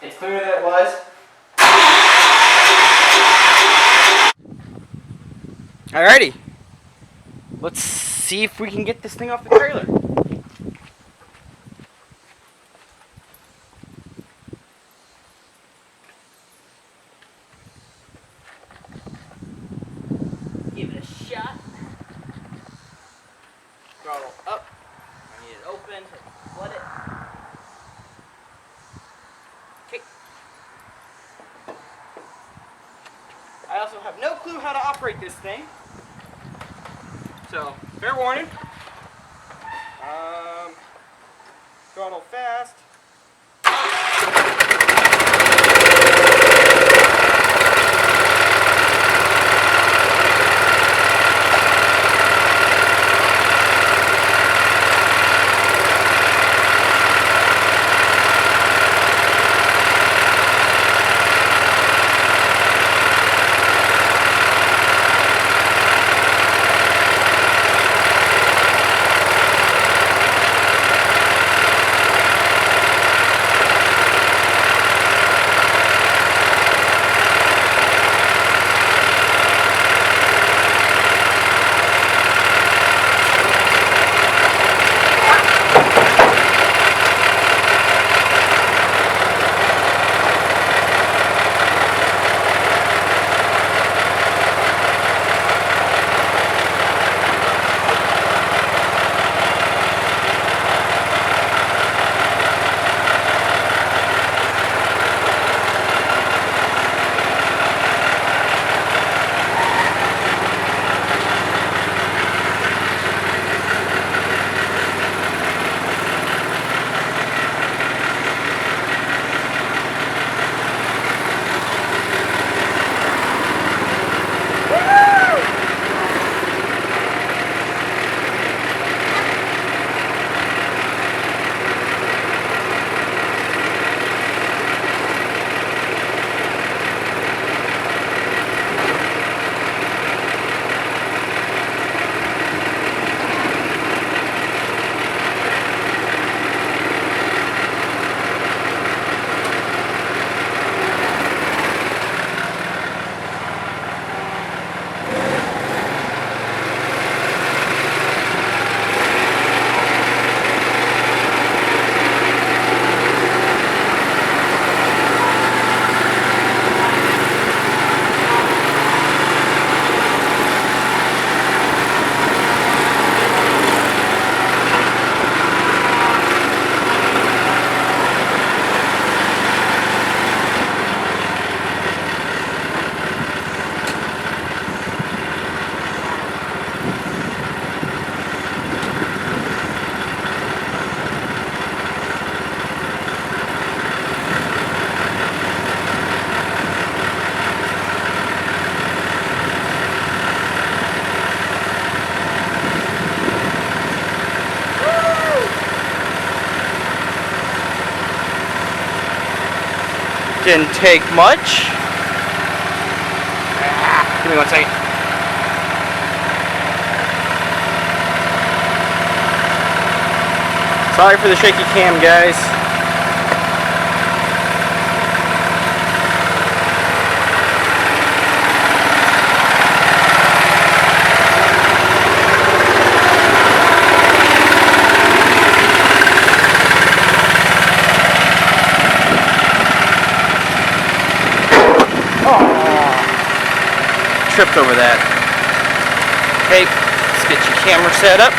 it's cleaner than it was. Alrighty, let's see if we can get this thing off the trailer. Give it a shot. Throttle up. I need it open. Let it. Okay. I also have no clue how to operate this thing. So, fair warning. Throttle fast. didn't take much. Give me 1 second. Sorry for the shaky cam, guys. Tripped over that. Okay, let's get your camera set up.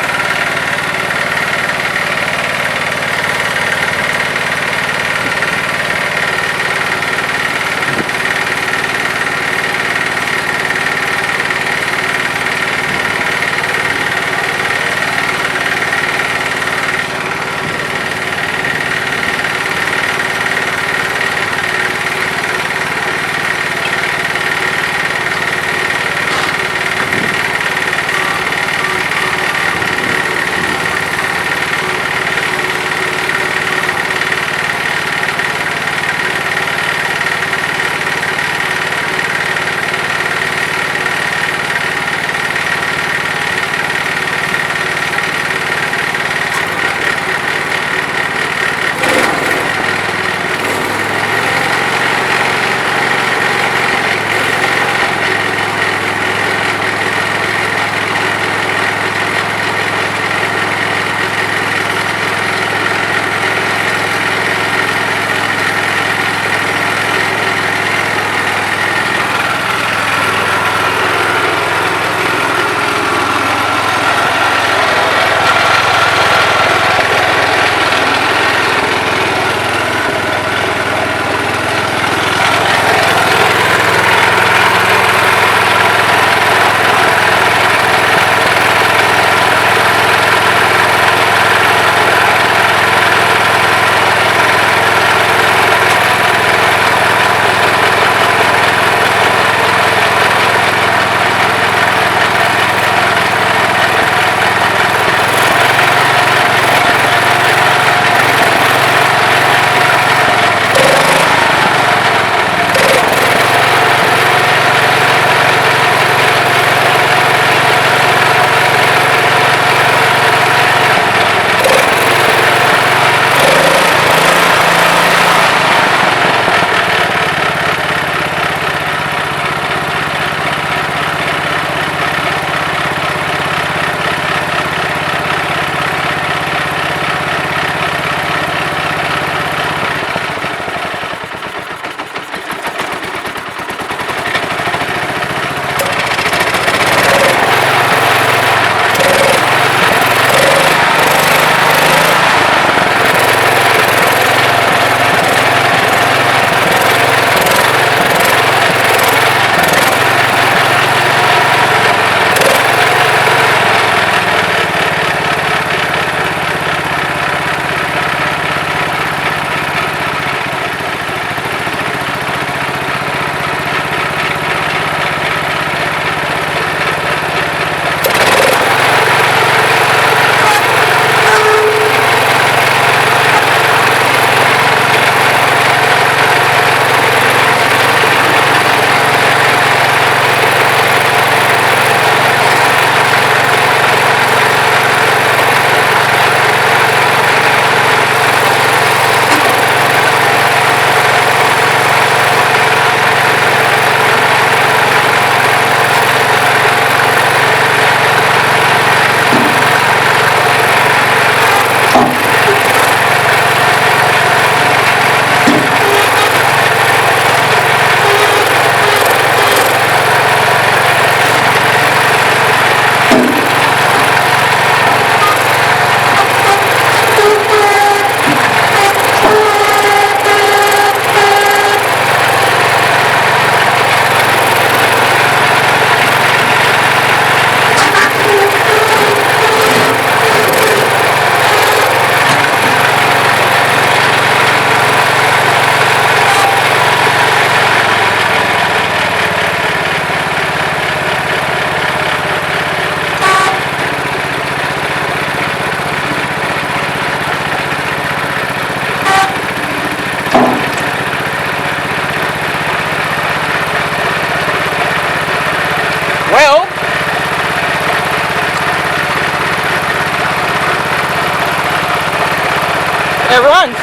it runs.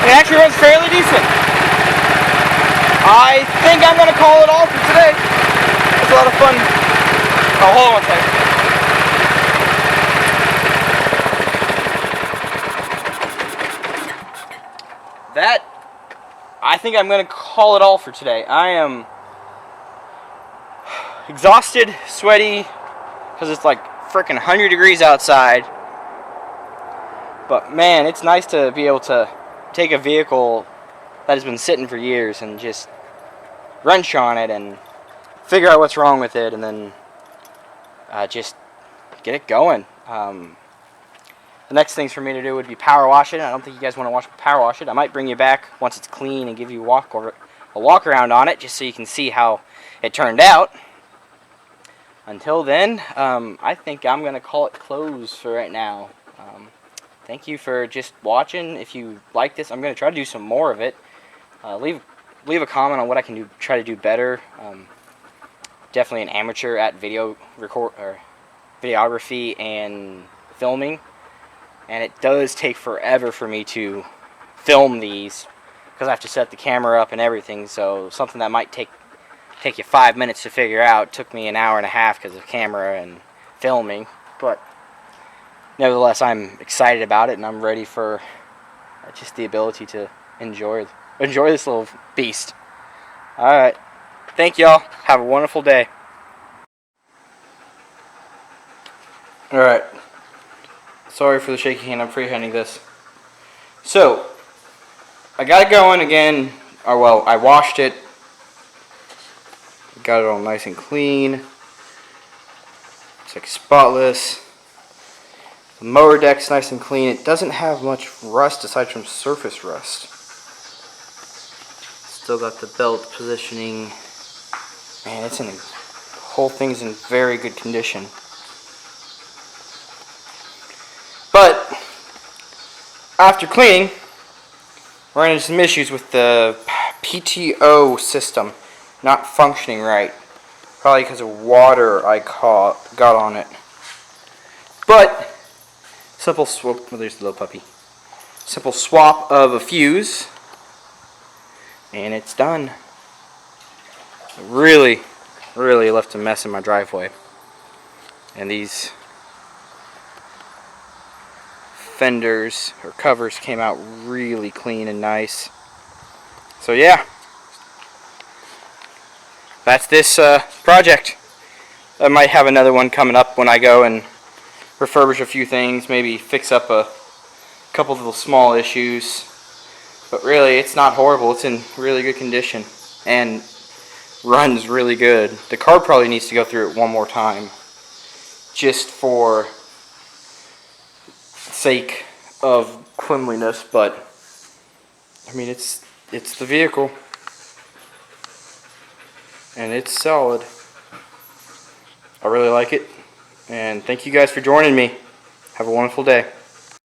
It actually runs fairly decent. I think I'm going to call it all for today. It was a lot of fun. Oh, hold on one second. I think I'm going to call it all for today. I am exhausted, sweaty, because it's like freaking 100 degrees outside. But man, it's nice to be able to take a vehicle that has been sitting for years and just wrench on it and figure out what's wrong with it, and then just get it going. The next things for me to do would be power wash it. I don't think you guys want to power wash it. I might bring you back once it's clean and give you a walk around on it, just so you can see how it turned out. Until then, I think I'm going to call it close for right now. Thank you for just watching. If you like this, I'm going to try to do some more of it. Leave a comment on what I can try to do better. Definitely an amateur at videography and filming, and it does take forever for me to film these because I have to set the camera up and everything. So something that might take you 5 minutes to figure out took me an hour and a half because of camera and filming. But nevertheless, I'm excited about it, and I'm ready for just the ability to enjoy this little beast. Alright, thank y'all. Have a wonderful day. Alright, sorry for the shaky hand, I'm freehanding this. So, I got it going again, or well, I washed it. Got it all nice and clean. It's like spotless. The mower deck's nice and clean. It doesn't have much rust aside from surface rust. Still got the belt positioning. Man, the whole thing's in very good condition. But after cleaning, ran into some issues with the PTO system not functioning right. Probably because of water I got on it. But simple swap. Well, there's the little puppy. Simple swap of a fuse, and it's done. Really left a mess in my driveway. And these fenders or covers came out really clean and nice. So yeah, that's this project. I might have another one coming up when I go and refurbish a few things, maybe fix up a couple of little small issues. But really, it's not horrible. It's in really good condition and runs really good. The car probably needs to go through it one more time, just for sake of cleanliness. But I mean, it's the vehicle, and it's solid. I really like it, and thank you guys for joining me. Have a wonderful day.